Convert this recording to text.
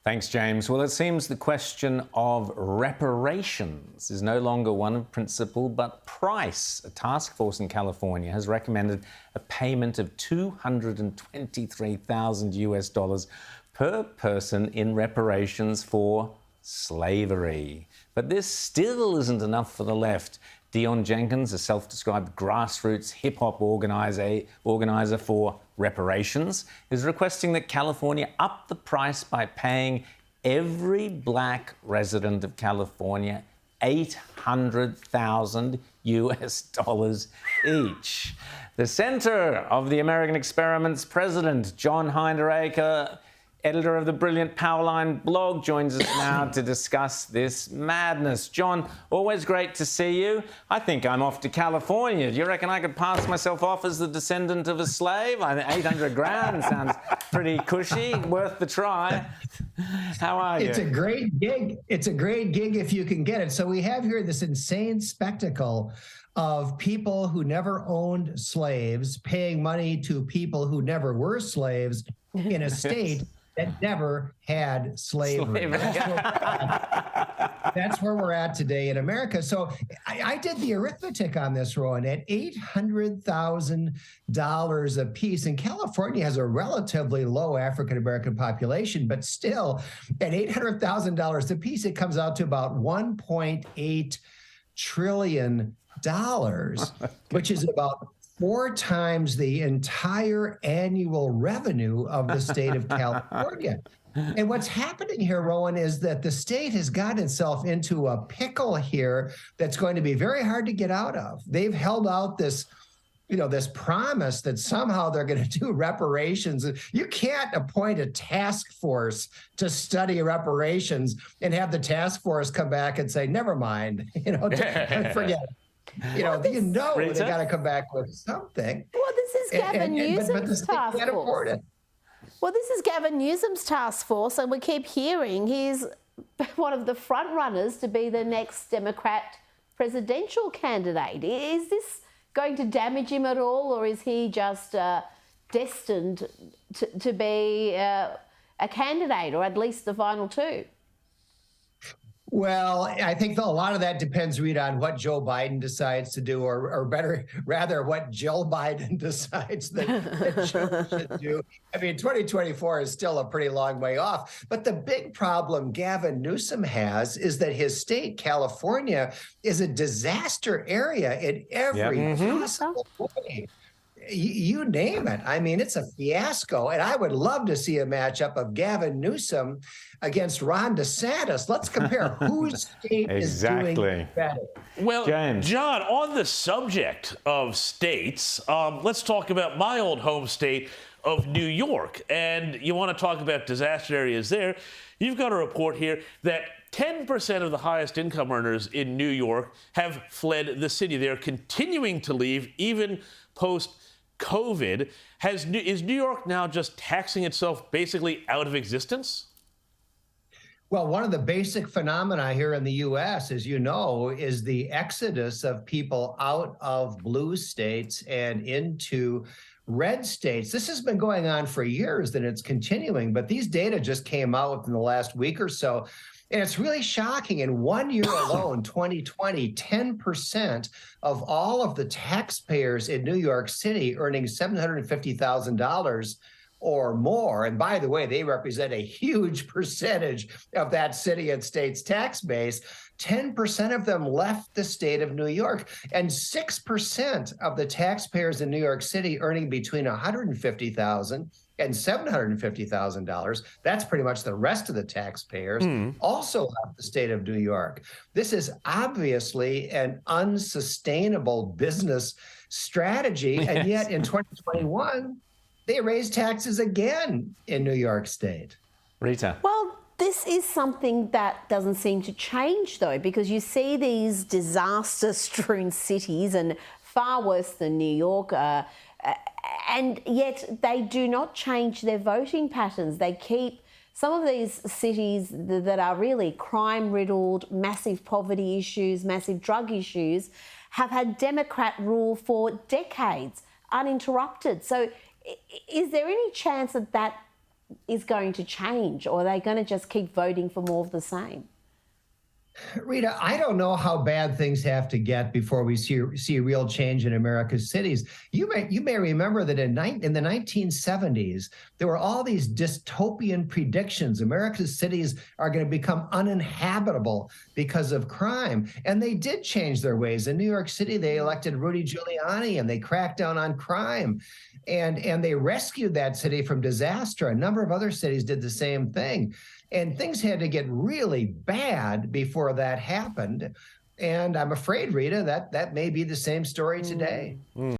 Thanks, James. Well, it seems the question of reparations is no longer one of principle but price. A task force in California has recommended a payment of $223,000 per person in reparations for slavery. But this still isn't enough for the left. Dion Jenkins, a self-described grassroots hip-hop organizer for reparations, is requesting that California up the price by paying every black resident of California $800,000 each. The center of the American Experiment's president, John Hinderaker, editor of the brilliant Powerline blog, joins us now to discuss this madness. John, always great to see you. I think I'm off to California. Do you reckon I could pass myself off as the descendant of a slave? I think 800 grand sounds pretty cushy, worth the try. How are you? It's a great gig. It's a great gig if you can get it. So we have here this insane spectacle of people who never owned slaves paying money to people who never were slaves in a state that never had slavery. That's where we're at today in America. So I did the arithmetic on this, Rowan, at $800,000 a piece. And California has a relatively low African-American population, but still at $800,000 a piece, it comes out to about $1.8 trillion, which is about 4 times the entire annual revenue of the state of California. And what's happening here, Rowan, is that the state has gotten itself into a pickle here that's going to be very hard to get out of. They've held out this, this promise that somehow they're going to do reparations. You can't appoint a task force to study reparations and have the task force come back and say, never mind, forget it. They got to come back with something. Well, this is Gavin Newsom's task force. Well, this is Gavin Newsom's task force, and we keep hearing he's one of the front runners to be the next Democrat presidential candidate. Is this going to damage him at all, or is he just destined to be a candidate, or at least the final two? Well, I think a lot of that depends, Rita, on what Joe Biden decides to do, or better, rather, what Jill Biden decides that Joe should do. I mean, 2024 is still a pretty long way off. But the big problem Gavin Newsom has is that his state, California, is a disaster area in every possible way. You name it. I mean, it's a fiasco. And I would love to see a matchup of Gavin Newsom against Ron DeSantis. Let's compare whose state is doing better. Well, James. John, on the subject of states, let's talk about my old home state of New York. And you want to talk about disaster areas there. You've got a report here that 10% of the highest income earners in New York have fled the city. They're continuing to leave even post-COVID. Is New York now just taxing itself basically out of existence? Well, one of the basic phenomena here in the U.S., as you know, is the exodus of people out of blue states and into red states. This has been going on for years, and it's continuing. But these data just came out within the last week or so. And it's really shocking. In 1 year alone, 2020, 10% of all of the taxpayers in New York City earning $750,000 or more, and by the way, they represent a huge percentage of that city and state's tax base, 10% of them left the state of New York, and 6% of the taxpayers in New York City earning between $150,000 and $750,000, that's pretty much the rest of the taxpayers, also left the state of New York. This is obviously an unsustainable business strategy, and yet in 2021, they raised taxes again in New York State. Rita. Well, this is something that doesn't seem to change, though, because you see these disaster-strewn cities, and far worse than New York, and yet they do not change their voting patterns. They keep some of these cities that are really crime-riddled, massive poverty issues, massive drug issues, have had Democrat rule for decades, uninterrupted. So is there any chance that is going to change, or are they going to just keep voting for more of the same? Rita, I don't know how bad things have to get before we see real change in America's cities. You may remember that in the 1970s, there were all these dystopian predictions. America's cities are going to become uninhabitable because of crime. And they did change their ways. In New York City, they elected Rudy Giuliani and they cracked down on crime. And they rescued that city from disaster. A number of other cities did the same thing. And things had to get really bad before that happened. And I'm afraid, Rita, that may be the same story today.